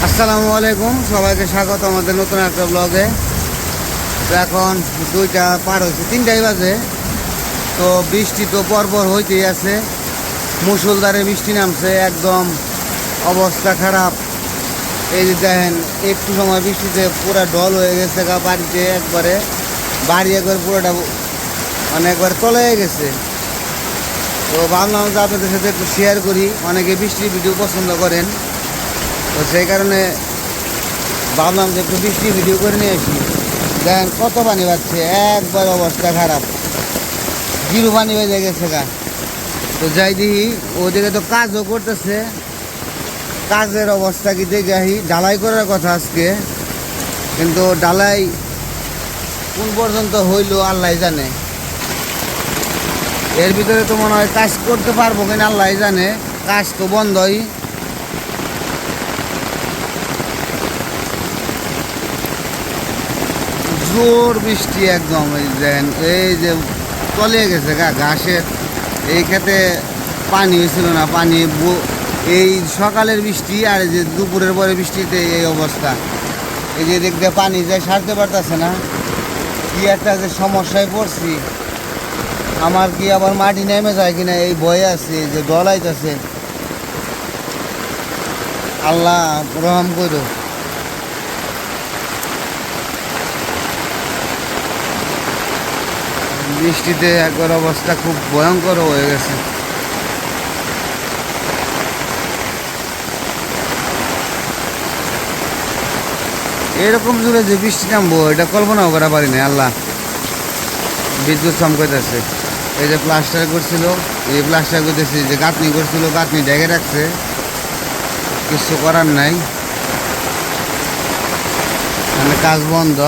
আসসালামু আলাইকুম, সবাইকে স্বাগত আমাদের নতুন একটা ব্লগে। তো এখন 2টা পার হয়েছে, 3টাই বাজে। তো বৃষ্টি তো পরপর হইতেই আছে, মুষলধারে বৃষ্টি নামছে, একদম অবস্থা খারাপ। এই যে দেখেন, একটু সময় বৃষ্টিতে পুরা ঢল হয়ে গেছে বাড়িতে, বাড়ি একবার পুরোটা মানে একবার তলে গেছে। তো ভাবলাম যে আপনাদের সাথে একটু শেয়ার করি, অনেকে বৃষ্টির ভিডিও পছন্দ করেন, তো সেই কারণে ভাবলাম যে একটু বৃষ্টি ভিডিও করে নিয়ে আসি। দেখেন কত পানি পাচ্ছে, একবার অবস্থা খারাপ, জিরো পানি বেজে গেছে গা। তো যাই দেখি, ওদিকে তো কাজও করতেছে, কাজের অবস্থা কি দেখে আসি। ঢালাই করার কথা আজকে, কিন্তু ঢালাই কোন পর্যন্ত হইলো আল্লাহ জানে। এর ভিতরে তো মনে হয় কাজ করতে পারবো কিনা আল্লাহ জানে, কাজ তো বন্ধই। জোর বৃষ্টি একদম, এই দেখেন এই যে তলিয়ে গেছে ঘাসের। এই ক্ষেতে পানি হয়েছিল না, পানি এই সকালের বৃষ্টি আর এই যে দুপুরের পরে বৃষ্টিতে এই অবস্থা। এই যে দেখতে পানি যায়, সারতে পারতেছে না, কি একটা যে সমস্যায় পড়ছি। আমার কি আবার মাটি নেমে যায় কিনা এই ভয়ে আছে, যে ডলাইতেছে। আল্লাহ রহম করো। বৃষ্টিতে একবার অবস্থা খুব ভয়ঙ্কর হয়ে গেছে। এরকম জোরে যে বৃষ্টি নামবো এটা কল্পনাও করা পারি না। আল্লাহ, বিদ্যুৎ চমকাইতেছে। এই যে প্লাস্টার করছিল, এই প্লাস্টার করতেছি, যে গাঁথনি করছিল, গাঁথনি ঢেকে রাখছে, কিছু করার নাই, মানে কাজ বন্ধ।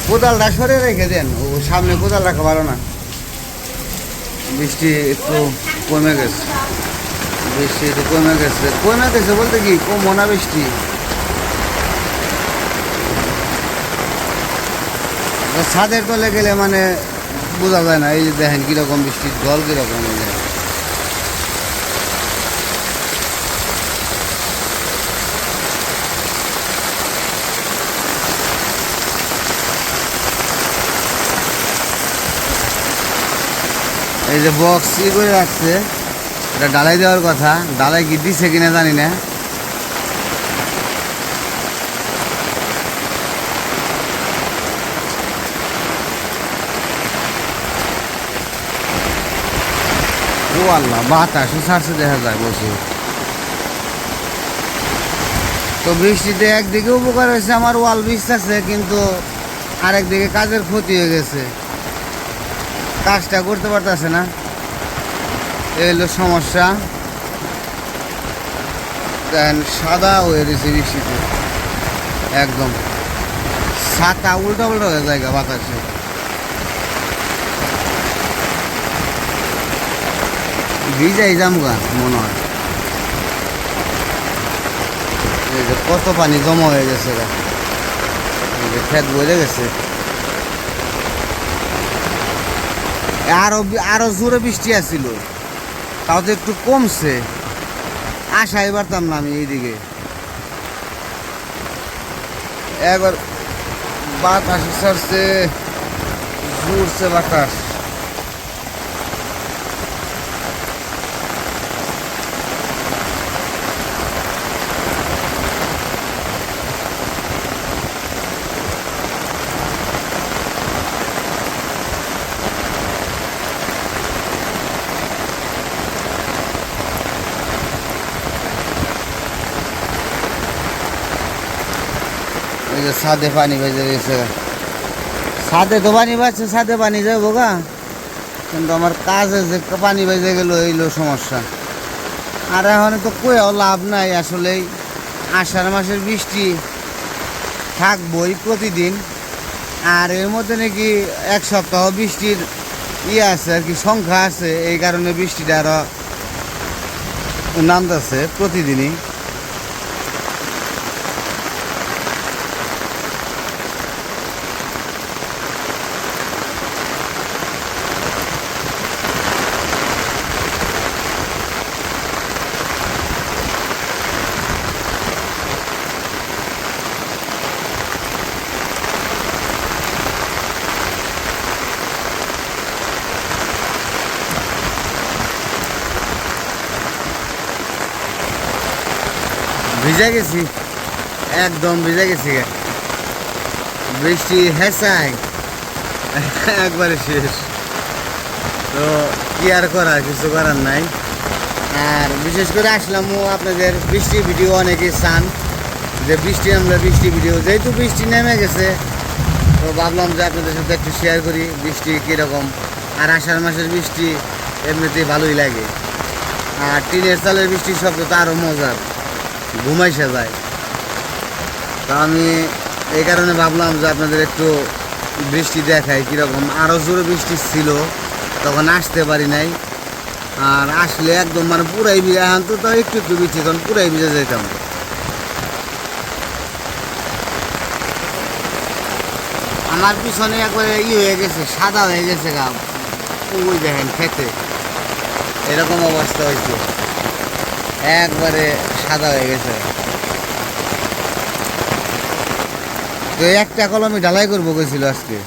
কোদালটা সরে রেখে দেন, ও সামনে কোদাল রাখা ভালো না। বৃষ্টি একটু কমে গেছে, বৃষ্টি একটু কমে গেছে, কমে গেছে বলতে কি কমো না বৃষ্টি। ছাদের তলে গেলে মানে বোঝা যায় না। এই যে দেখেন কীরকম বৃষ্টির জল কীরকম। এই যে বক্স করে রাখছে, এটা ডালাই দেওয়ার কথা, ডালাই কি দিছে কিনা জানি না। ও আল্লাহ, বাতাসও ছাড়ছে দেখা যায় বসে। তো বৃষ্টিতে একদিকে উপকার হয়েছে, আমার ওয়াল ভিজতেছে, কিন্তু আরেকদিকে কাজের ক্ষতি হয়ে গেছে, কাজটা করতে পারতেছে না। এই হলো সমস্যা। দেখেন সাদা হয়ে রয়েছে বৃষ্টিতে, একদম ছাতা উল্টা উল্টা হয়ে যায় বাতাসে। ভিজাই জামগা মনে হয়। এই যে কত পানি জমা হয়ে গেছে, এই যে খেত বয়ে গেছে। আরো জোরে বৃষ্টি আসছিল, তাও তো একটু কমছে, আশাই পারতাম না আমি। এইদিকে একবার বাতাস ছাড়ছে, জোরছে বাতাস। এই যে ছাদে পানি বেজে গেছে, ছাদে তো পানি বাজছে, ছাদে পানি যাবো গা, কিন্তু আমার কাজে যে পানি বেজে গেল এইলো সমস্যা। আর এখন তো কয়েও লাভ নাই আসলেই। আষাঢ় মাসের বৃষ্টি থাকবই প্রতিদিন, আর এর মধ্যে নাকি 1 সপ্তাহ বৃষ্টির আছে আর কি, সংখ্যা আছে। এই কারণে বৃষ্টিটা আরো নামতেছে প্রতিদিনই। ভিজে গেছি, একদম ভিজে গেছি। বৃষ্টি হেসায় একবারে শেষ। তো কি আর করার, কিছু করার নাই। আর বিশেষ করে আসলাম আপনাদের বৃষ্টি ভিডিও অনেকে চান যে বৃষ্টি নামলে বৃষ্টি ভিডিও, যেহেতু বৃষ্টি নেমে গেছে তো ভাবলাম যে আপনাদের সাথে একটু শেয়ার করি বৃষ্টি কীরকম। আর আষাঢ় মাসের বৃষ্টি এমনিতেই ভালোই লাগে। আর টিনের চালের বৃষ্টির শব্দ তো আরও মজার, ঘুমাইসা যায়। তা আমি এই কারণে ভাবলাম যে আপনাদের একটু বৃষ্টি দেখাই কীরকম। আরও জোরে বৃষ্টি ছিল, তখন আসতে পারি নাই। আর আসলে একদম মানে পুরাই ভিজে, এখন তো তাও একটু একটু বৃষ্টি, তখন পুরাই ভিজে যেতাম। আমার পিছনে একবারে হয়ে গেছে, সাদা হয়ে গেছে গা, ওই দেখেন খেতে এরকম অবস্থা হয়েছে, একবারে সাদা হয়ে গেছে। তো একটা কলমে ঢালাই করবো গেছিল আজকে,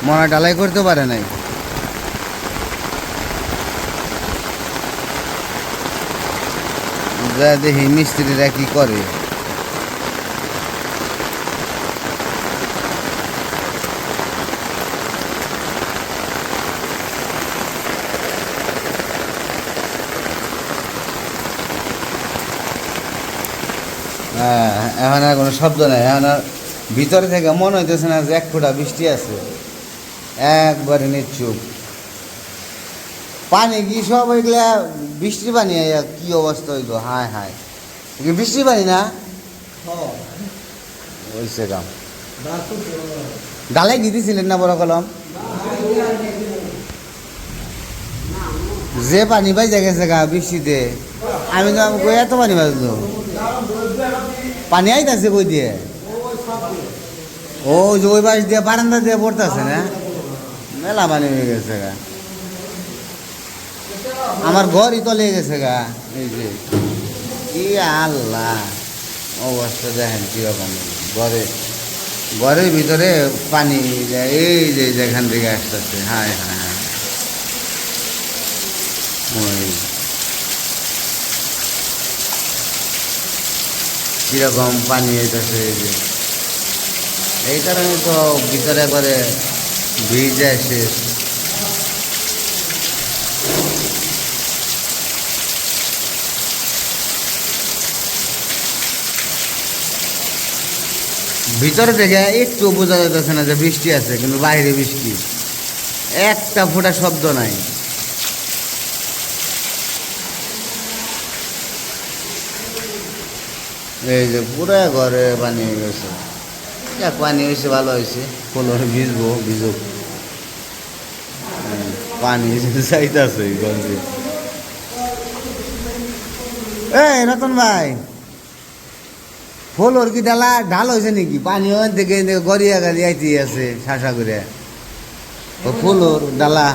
মনে হয় ঢালাই করতে পারে নাই। যা দেখি মিস্ত্রিরা কি করে। হ্যাঁ, এখন আর কোনো শব্দ নাই। এখন আর ভিতরে থেকে মনে হইতেছে না যে এক ফোঁটা বৃষ্টি আছে, একবারে নিচুপ। পানি কি সব ওইগুলা বৃষ্টির পানি, কি অবস্থা হইতো, হায় হায়, বৃষ্টির পানি না ওইসে কাম। ডালে দিয়েছিলেন না বড় কলম, যে পানি বাইজা গেছে গা বৃষ্টিতে। আমি তো এত পানি বাজলো, পানি আইতাছে কই দিয়ে, ও যে ওই বাস দিয়ে বারান্দা দিয়ে পড়তেছে না, মেলা পানি হয়ে গেছে গা। আমার ঘরই তলে গেছে গা। এই যে কি আল্লাহ অবস্থা দেখেন কিরকম, ঘরের ভিতরে পানি, এই যে যেখান থেকে আসতেছে, হায় হায় হায়। ওই কিরকম পানি হইতেছে, এই যে এই কারণে তো ভিতরে একবারে ভিজে শেষ। ভিতরে থেকে একটু বোঝা যাচ্ছে না যে বৃষ্টি আছে, কিন্তু বাইরে বৃষ্টি, একটা ফোঁটা শব্দ নাই। এই যে পুরো ঘরে পানি হয়ে গেছে। এক পানি হয়েছে, ভালো হয়েছে, কোনো ভিজবো, ভিজুক। পানি চাইতেছে গঞ্জে। এই রতন ভাই, ফলোর কি ঢাল হয়েছে নাকি? পানি থেকে গড়িয়া গাড়ি আইতে আছে শাসা করে, ও ফলোর ডালা।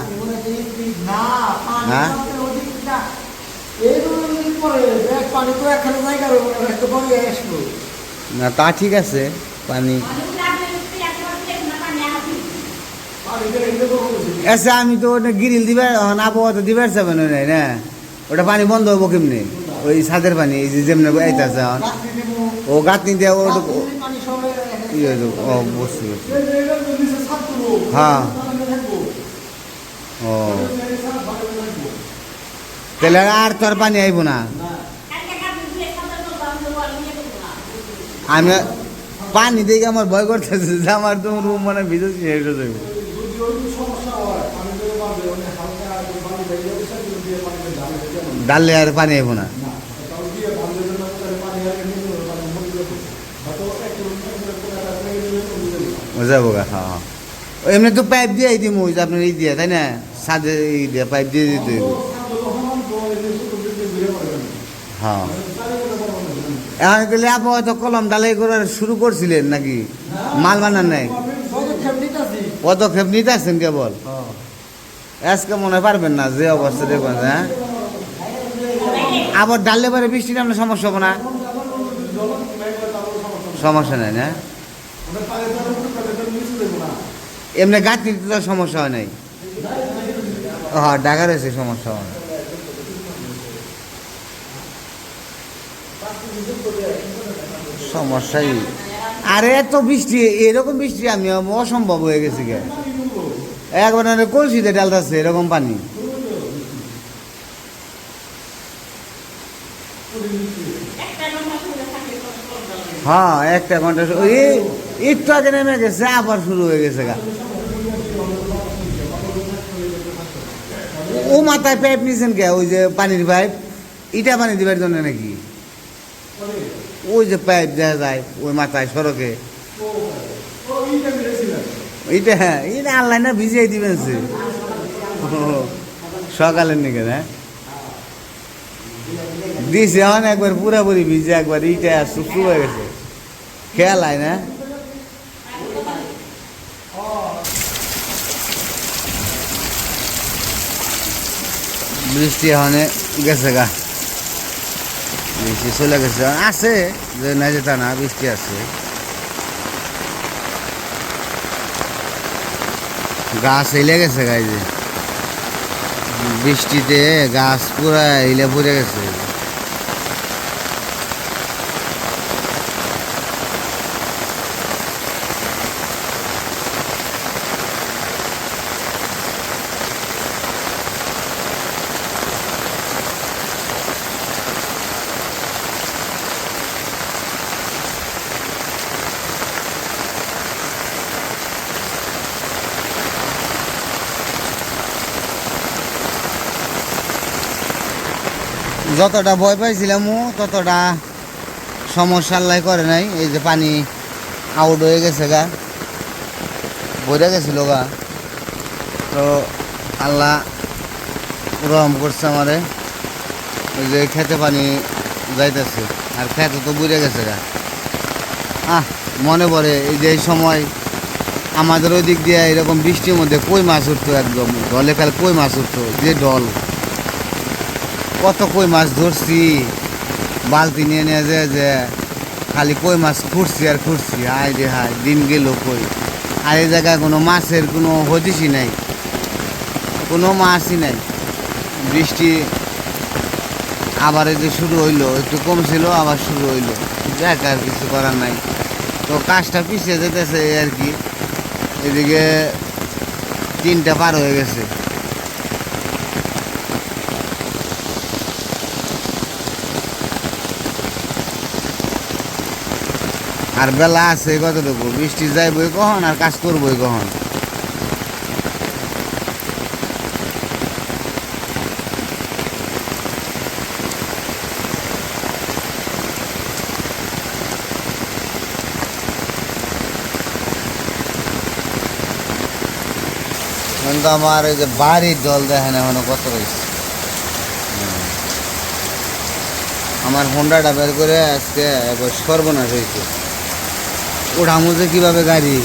হ্যাঁ, না তা ঠিক আছে, পানি আচ্ছা। আমি তো ওটা গিরিল দিবার, আবহাওয়া তো দিবার যাবে না, ওটা পানি বন্ধ হবো কেমনি? ওই ছাদের পানি, এই যে যেমনি আইতাছে এখন, ও গাঁথনি দিয়ে ও বুঝতে পারছি। হ্যাঁ, ও তাহলে আর তোর পানি আইব না। আমি পানি দেখে আমার ভয় করতেছে যে আমার তো রুম মানে ভিজে শেষ হয়ে যাবে। ডাললে আর পানি আইব না। যাবো গা, হ্যাঁ হ্যাঁ। এমনি তো পাইপ দিয়ে দিম, ওই যে আপনার এই দিয়ে, তাই না, ছাদে এই দিয়ে পাইপ দিয়ে দিতে। হ্যাঁ, এখন তাহলে আপনার তো কলম ডালাই করার শুরু করছিলেন নাকি? মাল বানান নাই, পদক্ষেপ নিতে আসছেন কেবল। আজকে মনে হয় পারবেন না, যে অবস্থা দেখবেন। হ্যাঁ, আবার ডাললে পরে বৃষ্টি নামলে সমস্যা হবে না? সমস্যা নাই না, এমনি গাঁথনিতে তো সমস্যা হয় নাই। হ্যাঁ, ঢাকা রয়েছে, সমস্যা হয় না। সমস্যাই। আরে এত বৃষ্টি, এরকম বৃষ্টি আমি অসম্ভব হয়ে গেছি গে। একবার কলসিতে ডালতেছে এরকম পানি। হ্যাঁ, একটা ঘন্টা একটু আগে নেমে গেছে, আবার শুরু হয়ে গেছে গা। ও মাথায় পাইপ নিছেন কে? ওই যে পানির পাইপ, ইটা পানি দিবার জন্য নাকি? ওই যে পাইপ দেখা যায় ওই মাথায় সড়কে, এটা হ্যাঁ, এটা আল্লাহ না ভিজিয়ে দিবেন সকালের নিকে না দিছে। এখন একবার পুরাপুরি ভিজে, একবার ইটা শুরু হয়ে গেছে, খেয়াল হয় না। বৃষ্টি এখন গেছে গা, বৃষ্টি চলে গেছে, আছে যে না যেটা না, বৃষ্টি আছে। গাছ এলে গেছে গাই, যে বৃষ্টিতে গাছ পুরা এলে পড়ে গেছে। যতটা ভয় পাইছিলাম ততটা সমস্যা আল্লাহ করে নাই। এই যে পানি আউট হয়ে গেছে গা, বইরা গেছিল গা, তো আল্লাহ রহম করছে আমারে। ওই যে খেতে পানি যাইতেছে, আর খেতে তো বুঝে গেছে গা। মনে পড়ে এই যে সময় আমাদের ওই দিক দিয়ে এরকম বৃষ্টির মধ্যে কই মাছ উঠতো, একদম ঢলে খালে কই মাছ উঠতো, যে ঢল, কত কই মাছ ধরছি বালতি নিয়ে নিয়ে যে খালি কই মাছ খুঁড়ছি আর খুঁড়ছি। হায় রে হায়, দিন গেল কই। আর এই জায়গায় কোনো মাছের কোনো হদিসই নাই, কোনো মাছই নাই। বৃষ্টি আবার এই যে শুরু হইলো, একটু কমছিল আবার শুরু হইলো, দেখ আর কিছু করার নাই। তো কাজটা পিছিয়ে যেতেছে আর কি। এদিকে 3টা পার হয়ে গেছে। আর বেলা আছে কতটুকু, বৃষ্টি যাইবই কখন আর কাজ করবই কখন। কিন্তু আমার এই যে বাড়ির জল দেখেন এখনো কত রয়েছে। আমার হোন্ডাটা বের করে আজকে একবার সর্বনাশ হয়েছে। ওঠামো যে কীভাবে গাড়ি,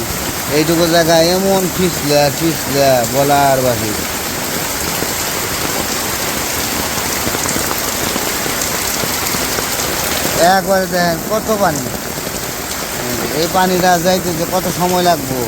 এইটুকু জায়গায় এমন পিছলে বলার বাকি। একবারে দেখেন কত পানি, এই পানিটা যাইতে যে কত সময় লাগবো।